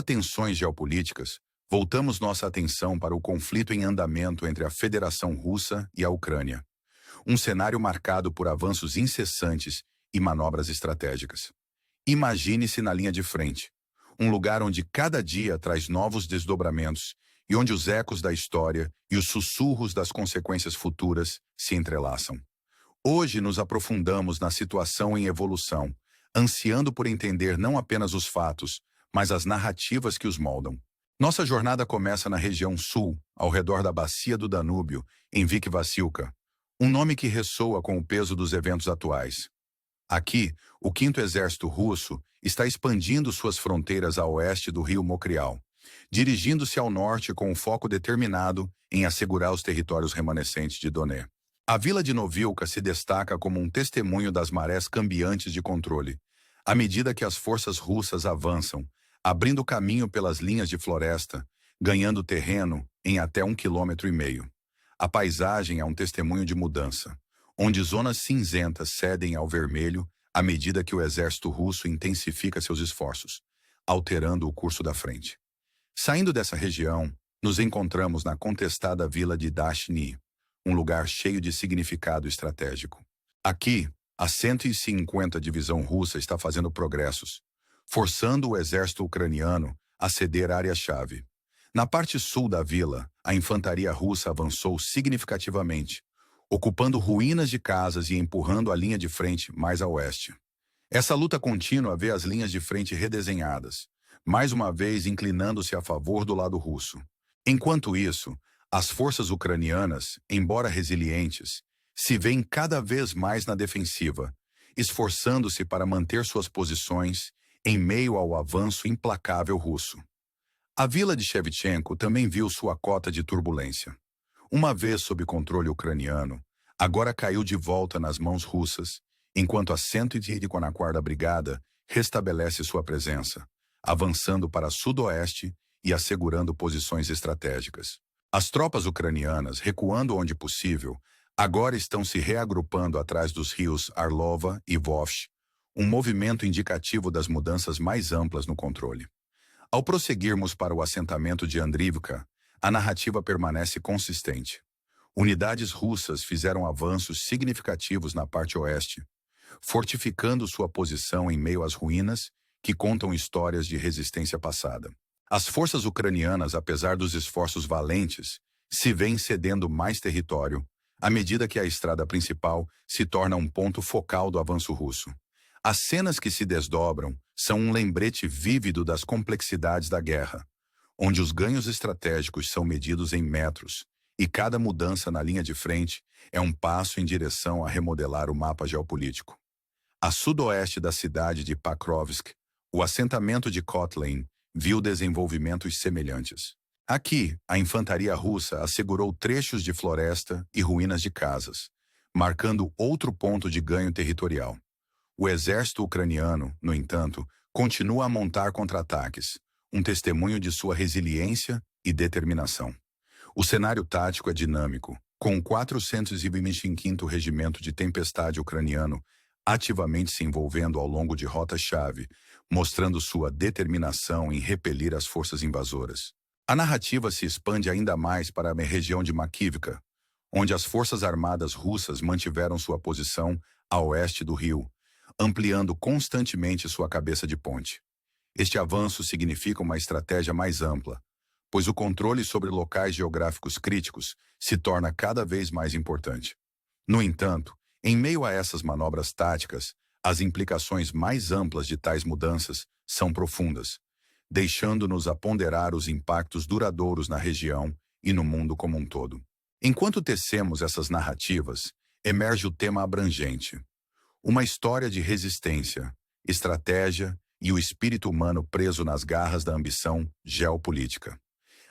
a tensões geopolíticas, voltamos nossa atenção para o conflito em andamento entre a Federação Russa e a Ucrânia. Um cenário marcado por avanços incessantes e manobras estratégicas. Imagine-se na linha de frente, um lugar onde cada dia traz novos desdobramentos e onde os ecos da história e os sussurros das consequências futuras se entrelaçam. Hoje nos aprofundamos na situação em evolução, ansiando por entender não apenas os fatos, mas as narrativas que os moldam. Nossa jornada começa na região sul, ao redor da bacia do Danúbio, em Vikvassilka, um nome que ressoa com o peso dos eventos atuais. Aqui, o 5º Exército Russo está expandindo suas fronteiras a oeste do rio Mocrial, dirigindo-se ao norte com um foco determinado em assegurar os territórios remanescentes de Donetsk. A vila de Novilka se destaca como um testemunho das marés cambiantes de controle, à medida que as forças russas avançam, abrindo caminho pelas linhas de floresta, ganhando terreno em até 1,5 km. A paisagem é um testemunho de mudança, onde zonas cinzentas cedem ao vermelho à medida que o exército russo intensifica seus esforços, alterando o curso da frente. Saindo dessa região, nos encontramos na contestada vila de Dashni, um lugar cheio de significado estratégico. Aqui, a 150ª Divisão Russa está fazendo progressos, forçando o exército ucraniano a ceder área-chave. Na parte sul da vila, a infantaria russa avançou significativamente, ocupando ruínas de casas e empurrando a linha de frente mais a oeste. Essa luta contínua vê as linhas de frente redesenhadas, mais uma vez inclinando-se a favor do lado russo. Enquanto isso, as forças ucranianas, embora resilientes, se veem cada vez mais na defensiva, esforçando-se para manter suas posições em meio ao avanço implacável russo. A vila de Shevchenko também viu sua cota de turbulência. Uma vez sob controle ucraniano, agora caiu de volta nas mãos russas, enquanto a 134ª Brigada restabelece sua presença, avançando para sudoeste e assegurando posições estratégicas. As tropas ucranianas, recuando onde possível, agora estão se reagrupando atrás dos rios Arlova e Vovch, um movimento indicativo das mudanças mais amplas no controle. Ao prosseguirmos para o assentamento de Andrivka, a narrativa permanece consistente. Unidades russas fizeram avanços significativos na parte oeste, fortificando sua posição em meio às ruínas que contam histórias de resistência passada. As forças ucranianas, apesar dos esforços valentes, se veem cedendo mais território, à medida que a estrada principal se torna um ponto focal do avanço russo. As cenas que se desdobram são um lembrete vívido das complexidades da guerra, onde os ganhos estratégicos são medidos em metros, e cada mudança na linha de frente é um passo em direção a remodelar o mapa geopolítico. A sudoeste da cidade de Pakrovsk, o assentamento de Kotlin viu desenvolvimentos semelhantes. Aqui, a infantaria russa assegurou trechos de floresta e ruínas de casas, marcando outro ponto de ganho territorial. O exército ucraniano, no entanto, continua a montar contra-ataques, um testemunho de sua resiliência e determinação. O cenário tático é dinâmico, com o 425º Regimento de Tempestade ucraniano ativamente se envolvendo ao longo de rotas-chave, mostrando sua determinação em repelir as forças invasoras. A narrativa se expande ainda mais para a região de Makivka, onde as forças armadas russas mantiveram sua posição a oeste do rio, ampliando constantemente sua cabeça de ponte. Este avanço significa uma estratégia mais ampla, pois o controle sobre locais geográficos críticos se torna cada vez mais importante. No entanto, em meio a essas manobras táticas, as implicações mais amplas de tais mudanças são profundas, deixando-nos a ponderar os impactos duradouros na região e no mundo como um todo. Enquanto tecemos essas narrativas, emerge o tema abrangente. Uma história de resistência, estratégia e o espírito humano preso nas garras da ambição geopolítica.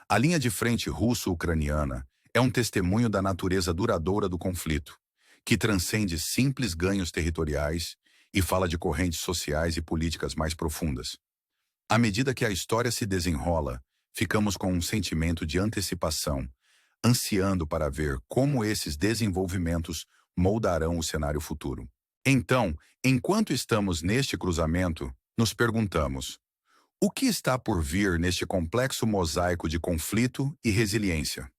A linha de frente russo-ucraniana é um testemunho da natureza duradoura do conflito, que transcende simples ganhos territoriais e fala de correntes sociais e políticas mais profundas. À medida que a história se desenrola, ficamos com um sentimento de antecipação, ansiando para ver como esses desenvolvimentos moldarão o cenário futuro. Então, enquanto estamos neste cruzamento, nos perguntamos: O que está por vir neste complexo mosaico de conflito e resiliência?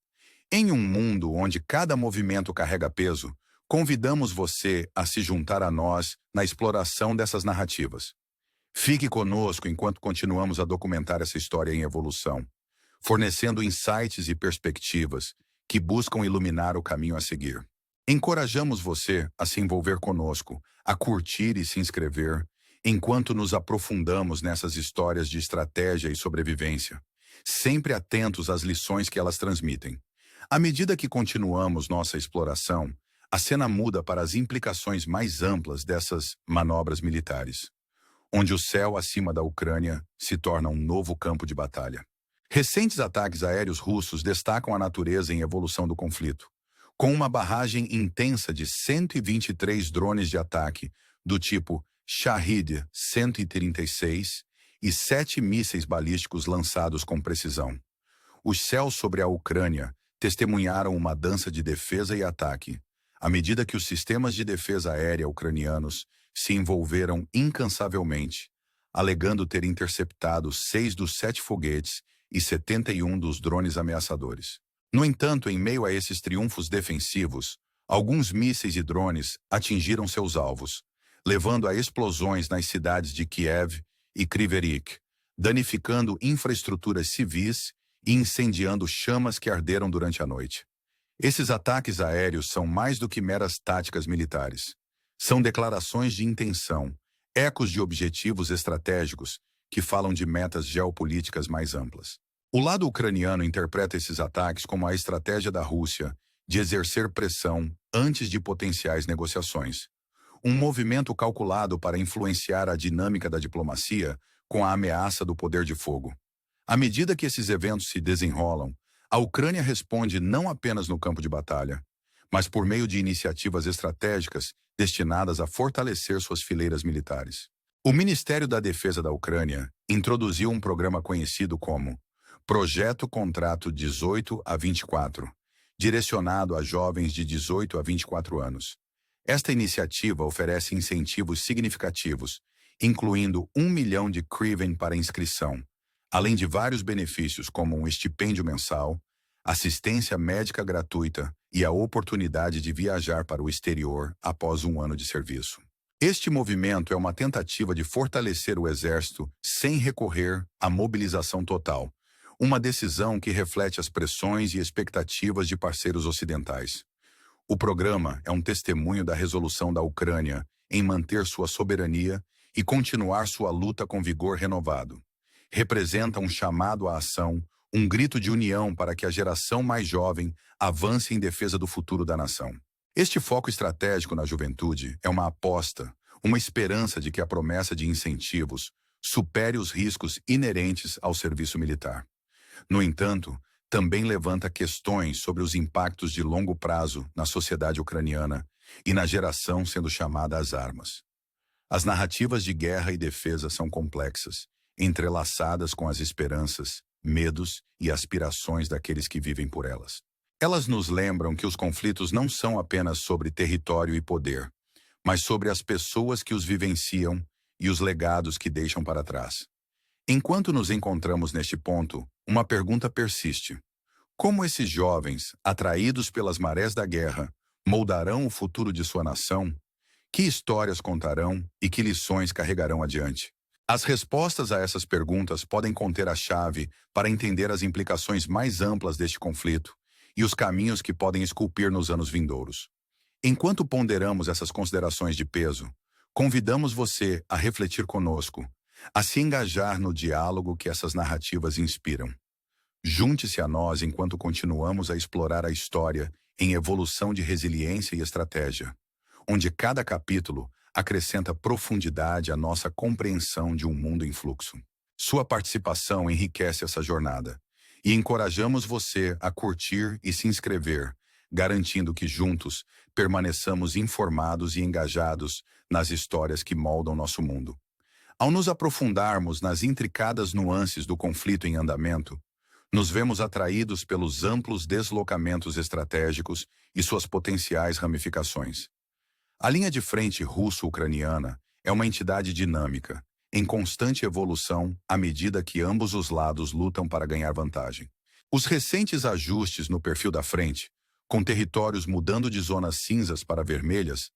Em um mundo onde cada movimento carrega peso, convidamos você a se juntar a nós na exploração dessas narrativas. Fique conosco enquanto continuamos a documentar essa história em evolução, fornecendo insights e perspectivas que buscam iluminar o caminho a seguir. Encorajamos você a se envolver conosco, a curtir e se inscrever, enquanto nos aprofundamos nessas histórias de estratégia e sobrevivência, sempre atentos às lições que elas transmitem. À medida que continuamos nossa exploração, a cena muda para as implicações mais amplas dessas manobras militares, onde o céu acima da Ucrânia se torna um novo campo de batalha. Recentes ataques aéreos russos destacam a natureza em evolução do conflito, com uma barragem intensa de 123 drones de ataque do tipo Shahed-136 e 7 mísseis balísticos lançados com precisão. Os céus sobre a Ucrânia testemunharam uma dança de defesa e ataque, à medida que os sistemas de defesa aérea ucranianos se envolveram incansavelmente, alegando ter interceptado 6 dos 7 foguetes e 71 dos drones ameaçadores. No entanto, em meio a esses triunfos defensivos, alguns mísseis e drones atingiram seus alvos, levando a explosões nas cidades de Kiev e Kryvyi, danificando infraestruturas civis e incendiando chamas que arderam durante a noite. Esses ataques aéreos são mais do que meras táticas militares. São declarações de intenção, ecos de objetivos estratégicos que falam de metas geopolíticas mais amplas. O lado ucraniano interpreta esses ataques como a estratégia da Rússia de exercer pressão antes de potenciais negociações. Um movimento calculado para influenciar a dinâmica da diplomacia com a ameaça do poder de fogo. À medida que esses eventos se desenrolam, a Ucrânia responde não apenas no campo de batalha, mas por meio de iniciativas estratégicas destinadas a fortalecer suas fileiras militares. O Ministério da Defesa da Ucrânia introduziu um programa conhecido como Projeto Contrato 18 a 24, direcionado a jovens de 18 a 24 anos. Esta iniciativa oferece incentivos significativos, incluindo 1 milhão de hryvnia para inscrição, além de vários benefícios como um estipêndio mensal, assistência médica gratuita e a oportunidade de viajar para o exterior após 1 ano de serviço. Este movimento é uma tentativa de fortalecer o exército sem recorrer à mobilização total, uma decisão que reflete as pressões e expectativas de parceiros ocidentais. O programa é um testemunho da resolução da Ucrânia em manter sua soberania e continuar sua luta com vigor renovado. Representa um chamado à ação, um grito de união para que a geração mais jovem avance em defesa do futuro da nação. Este foco estratégico na juventude é uma aposta, uma esperança de que a promessa de incentivos supere os riscos inerentes ao serviço militar. No entanto, também levanta questões sobre os impactos de longo prazo na sociedade ucraniana e na geração sendo chamada às armas. As narrativas de guerra e defesa são complexas, entrelaçadas com as esperanças, medos e aspirações daqueles que vivem por elas. Elas nos lembram que os conflitos não são apenas sobre território e poder, mas sobre as pessoas que os vivenciam e os legados que deixam para trás. Enquanto nos encontramos neste ponto, uma pergunta persiste. Como esses jovens, atraídos pelas marés da guerra, moldarão o futuro de sua nação? Que histórias contarão e que lições carregarão adiante? As respostas a essas perguntas podem conter a chave para entender as implicações mais amplas deste conflito e os caminhos que podem esculpir nos anos vindouros. Enquanto ponderamos essas considerações de peso, convidamos você a refletir conosco, a se engajar no diálogo que essas narrativas inspiram. Junte-se a nós enquanto continuamos a explorar a história em evolução de resiliência e estratégia, onde cada capítulo acrescenta profundidade à nossa compreensão de um mundo em fluxo. Sua participação enriquece essa jornada e encorajamos você a curtir e se inscrever, garantindo que juntos permaneçamos informados e engajados nas histórias que moldam nosso mundo. Ao nos aprofundarmos nas intricadas nuances do conflito em andamento, nos vemos atraídos pelos amplos deslocamentos estratégicos e suas potenciais ramificações. A linha de frente russo-ucraniana é uma entidade dinâmica, em constante evolução à medida que ambos os lados lutam para ganhar vantagem. Os recentes ajustes no perfil da frente, com territórios mudando de zonas cinzas para vermelhas,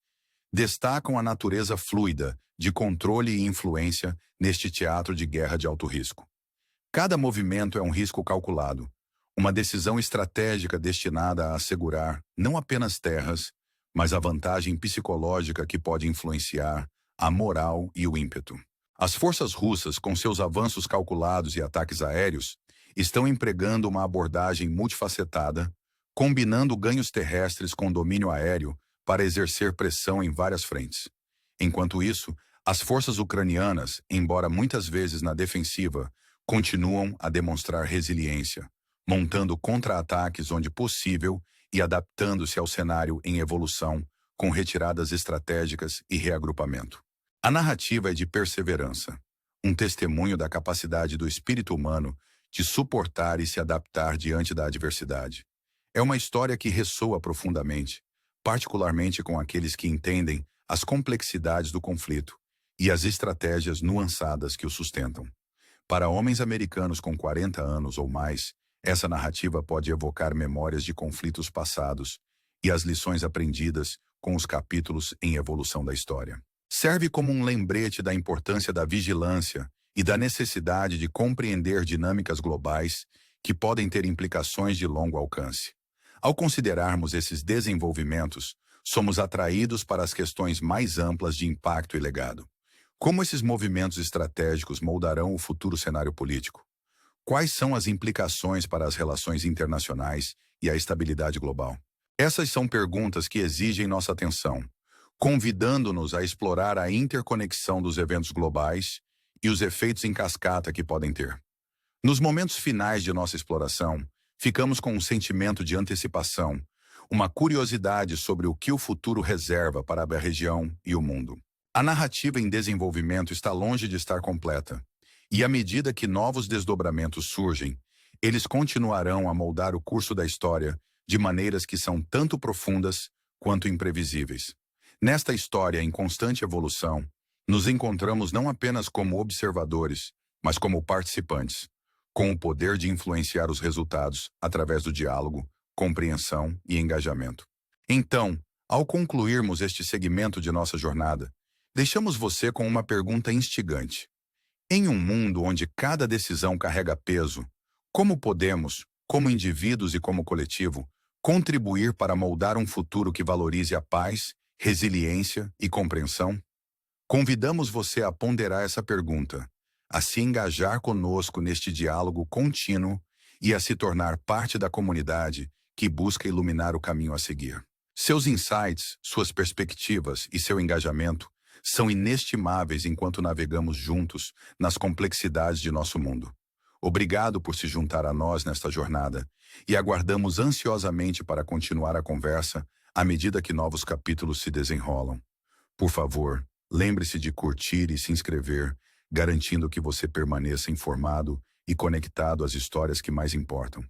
destacam a natureza fluida de controle e influência neste teatro de guerra de alto risco. Cada movimento é um risco calculado, uma decisão estratégica destinada a assegurar não apenas terras, mas a vantagem psicológica que pode influenciar a moral e o ímpeto. As forças russas, com seus avanços calculados e ataques aéreos, estão empregando uma abordagem multifacetada, combinando ganhos terrestres com domínio aéreo para exercer pressão em várias frentes. Enquanto isso, as forças ucranianas, embora muitas vezes na defensiva, continuam a demonstrar resiliência, montando contra-ataques onde possível e adaptando-se ao cenário em evolução, com retiradas estratégicas e reagrupamento. A narrativa é de perseverança, um testemunho da capacidade do espírito humano de suportar e se adaptar diante da adversidade. É uma história que ressoa profundamente, particularmente com aqueles que entendem as complexidades do conflito e as estratégias nuançadas que o sustentam. Para homens americanos com 40 anos ou mais, essa narrativa pode evocar memórias de conflitos passados e as lições aprendidas com os capítulos em evolução da história. Serve como um lembrete da importância da vigilância e da necessidade de compreender dinâmicas globais que podem ter implicações de longo alcance. Ao considerarmos esses desenvolvimentos, somos atraídos para as questões mais amplas de impacto e legado. Como esses movimentos estratégicos moldarão o futuro cenário político? Quais são as implicações para as relações internacionais e a estabilidade global? Essas são perguntas que exigem nossa atenção, convidando-nos a explorar a interconexão dos eventos globais e os efeitos em cascata que podem ter. Nos momentos finais de nossa exploração, ficamos com um sentimento de antecipação, uma curiosidade sobre o que o futuro reserva para a região e o mundo. A narrativa em desenvolvimento está longe de estar completa, e à medida que novos desdobramentos surgem, eles continuarão a moldar o curso da história de maneiras que são tanto profundas quanto imprevisíveis. Nesta história em constante evolução, nos encontramos não apenas como observadores, mas como participantes, com o poder de influenciar os resultados através do diálogo, compreensão e engajamento. Então, ao concluirmos este segmento de nossa jornada, deixamos você com uma pergunta instigante. Em um mundo onde cada decisão carrega peso, como podemos, como indivíduos e como coletivo, contribuir para moldar um futuro que valorize a paz, resiliência e compreensão? Convidamos você a ponderar essa pergunta, a se engajar conosco neste diálogo contínuo e a se tornar parte da comunidade que busca iluminar o caminho a seguir. Seus insights, suas perspectivas e seu engajamento são inestimáveis enquanto navegamos juntos nas complexidades de nosso mundo. Obrigado por se juntar a nós nesta jornada e aguardamos ansiosamente para continuar a conversa à medida que novos capítulos se desenrolam. Por favor, lembre-se de curtir e se inscrever, garantindo que você permaneça informado e conectado às histórias que mais importam.